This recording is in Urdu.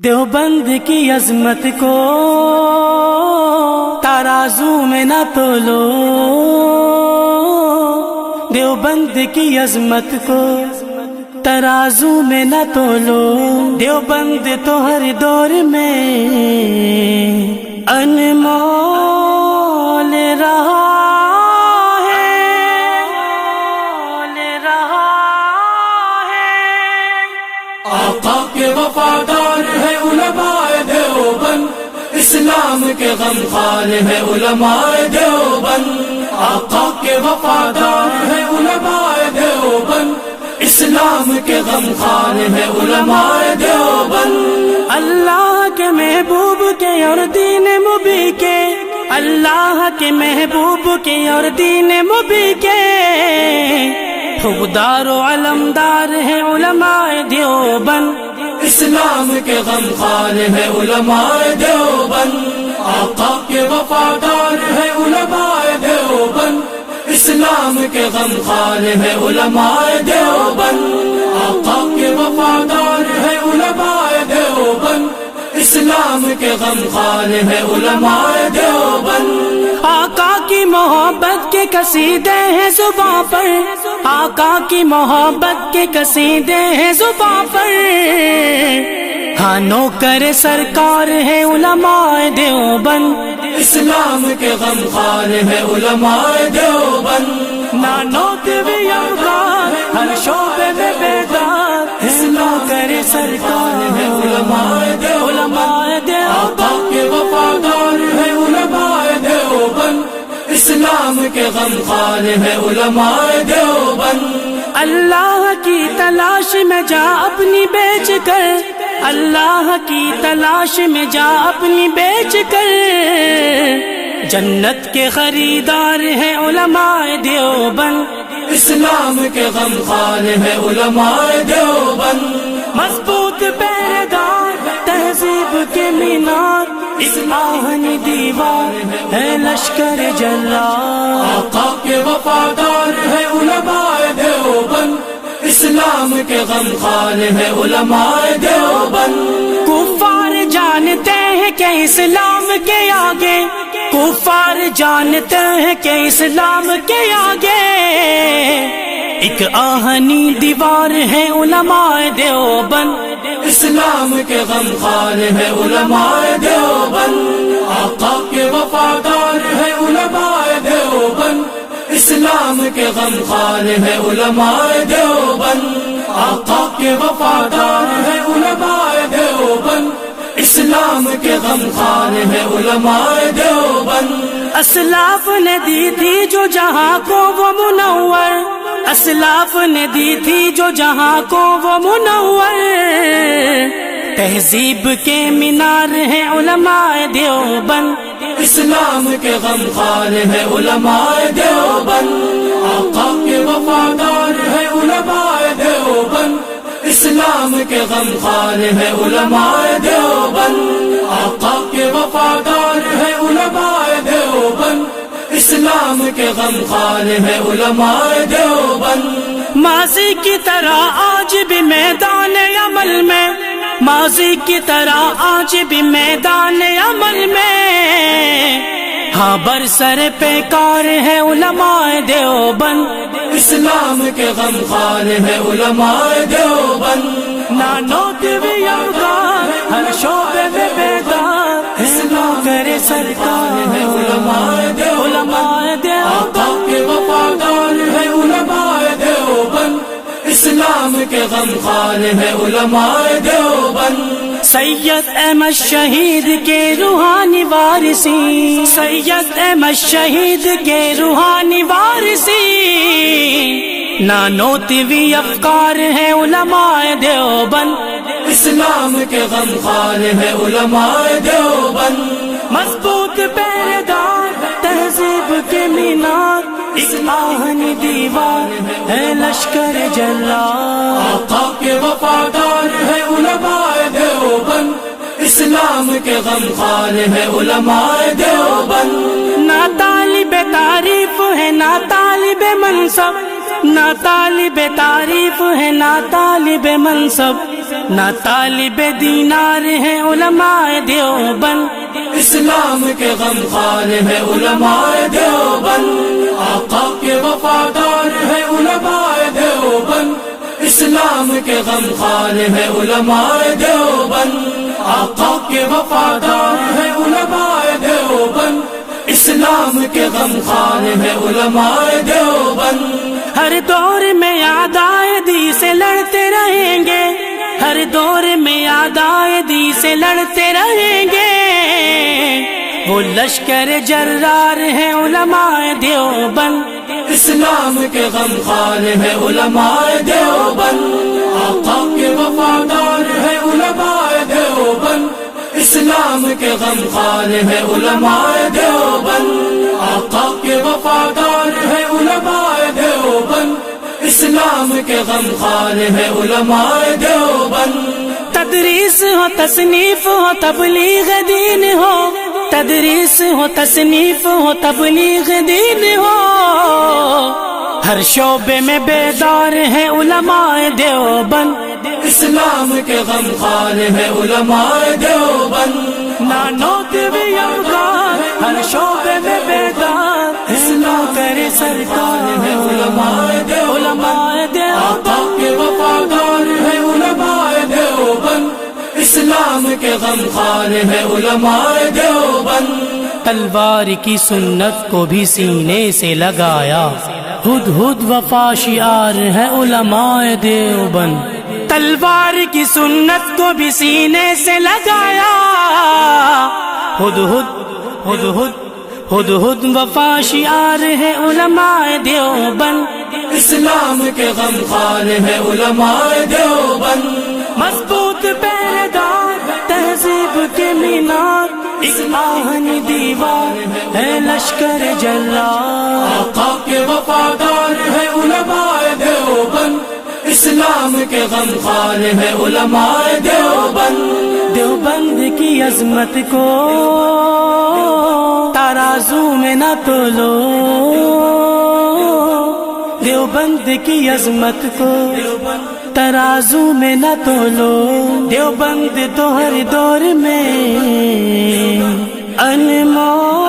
دیوبند کی عظمت کو ترازو میں نہ تولو، دیوبند کی عظمت کو ترازو میں نہ تولو، دیوبند تو ہر دور میں انمول رہا ہے، آقا کے وفادار ہے علماء دیوبند، اسلام کے غمخوار ہے علماء دیوبند، آقا کے وفادار ہے علماء دیوبند، اسلام کے غمخوار ہے علماء دیوبند۔ اللہ کے محبوب کے اور دین مبی کے، اللہ کے محبوب کے اور دین مبی کے حقدار و علمدار ہے علماء دیوبند، اسلام کے غمخوار ہے علماء دیوبند، آقا کے وفادار ہے علماء دیوبند، اسلام کے غمخوار ہے علماء دیوبند، آقا کے وفادار ہے علماء دیوبند، اسلام کے غمخوار ہے علماء دیوبند۔ آقا کی محبت کے قصیدے ہیں زباں پر، آقا کی محبت کے قصیدے ہیں زباں پر، ہاں نوکر سرکار ہے علماء دیوبند، اسلام کے غمخوار ہے علماء دیوبند، نانوت بھی یادگار ہر شعبے میں بیدار ہے، نوکر سرکار ہے علماء دیوبند، آقا کے وفادار ہے علماء دیوبند، اسلام کے غمخوار ہے علماء دیوبند۔ اللہ کی تلاش میں جا اپنی بیچ کر، اللہ کی تلاش میں جا اپنی بیچ کر، جنت کے خریدار ہیں علماء دیوبند، اسلام کے غمخوار ہے علماء دیوبند، مضبوط پہرےدار تہذیب کے مینار، آہنی دیوار ہے لشکر جرار، آقا کے وفادار ہے علماء دیوبند، اسلام کے غمخوار ہے علماء دیوبند۔ کفار جانتے ہیں کہ اسلام کے آگے، کفار جانتے ہیں کہ اسلام کے آگے ایک آہنی دیوار ہے علماء دیوبند، اسلام کے غمخوار ہے علماء دیوبند، آقا کے وفادار ہے علماء دیوبند، اسلام کے غمخوار ہے علماء دیوبند، آقا کے وفادار ہے علماء دیوبند، اسلام کے غمخوار ہے علماء دیوبند۔ اسلاف نے دی تھی جو جہاں کو وہ منور، اسلاف نے دی تھی جو جہاں کو وہ منور، تہذیب کے مینار ہیں علماء دیوبند، اسلام کے غمخوار ہے علماء دیوبند، آقا کے وفادار ہے علماء دیوبند، اسلام کے غمخوار ہے علماء دیوبند، آقا کے وفادار ہے علماء دیوبند، اسلام کے غمخوار ہے علماء دیوبند۔ ماضی کی طرح آج بھی میدان عمل میں، ماضی کی طرح آج بھی میدان عمل میں، ہاں برسر پیکار ہے علماء دیوبند، اسلام کے غمخوار ہے علماء دیوبند، نانوت بھی یادگار ہر شعبے میں بیدار ہے، نوکر سرکار ہے علماء دیوبند، آقا کے وفادار ہے علماء دیوبند، اسلام کے غمخوار ہے علماء دیوبند۔ سید احمد شہید کے روحانی وارثی، سید احمد شہید کے روحانی وارثی، نانوتوی افکار ہے علماء دیوبند، اسلام کے غمخوار ہے علماء دیوبند، مضبوط پہرےدار تہذیب کے مینار، آہنی دیوار ہے لشکر جرار، آقا کے وفادار ہے علماء دیوبند، اسلام کے غمخوار ہے علماء دیوبند۔ نہ طالب تعریف ہے نہ طالب منصب، نہ طالب تعریف ہے نہ طالب منصب، نہ طالب دینار ہیں علماء دیوبند، اسلام کے غمخوار ہے علماء دیوبند، آقا کے وفادار ہے علماء دیوبند، اسلام کے غمخوار ہے علماء دیوبند، آقا کے وفادار ہے علماء دیوبند، اسلام کے غمخوار ہے علماء دیوبند۔ ہر دور میں عدائدی سے لڑتے رہیں گے، ہر دور میں عدائدی سے لڑتے رہیں گے، وہ لشکر جرار ہیں علماء دیوبند، اسلام کے غمخوار ہے علماء دیوبند، آقا کے وفادار ہے علماء دیوبند، اسلام کے غمخوار ہے علماء دیوبند، آقا کے وفادار ہے علماء دیوبند، اسلام کے غمخوار ہے علماء دیوبند۔ تدریس ہو تصنیف ہو تبلیغ دین ہو، تدریس ہو تصنیف ہو تبلیغ دین ہو، ہر شعبے میں بیدار ہیں علماء دیوبند، اسلام کے غمخوار ہے علماء دیوبند، نانوت بھی اوقات ہر شعبے میں بیدار، اسلام کرے سرکار ہے علماء دیوبند، آقا کے وفادار ہے علماء دیوبند، اسلام کے غمخوار ہے علماء دیوبند۔ تلوار کی سنت کو بھی سینے سے لگایا، ہد ہد وفا شعار ہے علماء دیوبند، تلوار کی سنت کو بھی سینے سے لگایا، ہد ہد ہد ہد ہد ہد وفا شعار ہے علماء دیوبند، اسلام کے غمخوار ہے علماء دیوبند، مضبوط پہرےدار تہذیب کے مینار، ایک آہنی دیوار ہے لشکر جرار، آقا کے وفادار ہے علماء دیوبند، اسلام کے غمخوار ہے علماء دیوبند، دیوبند کی عظمت کو ترازو میں نہ تولو، دیوبند کی عظمت کو ترازو میں نہ تولو، دیوبند تو ہر دور میں انمول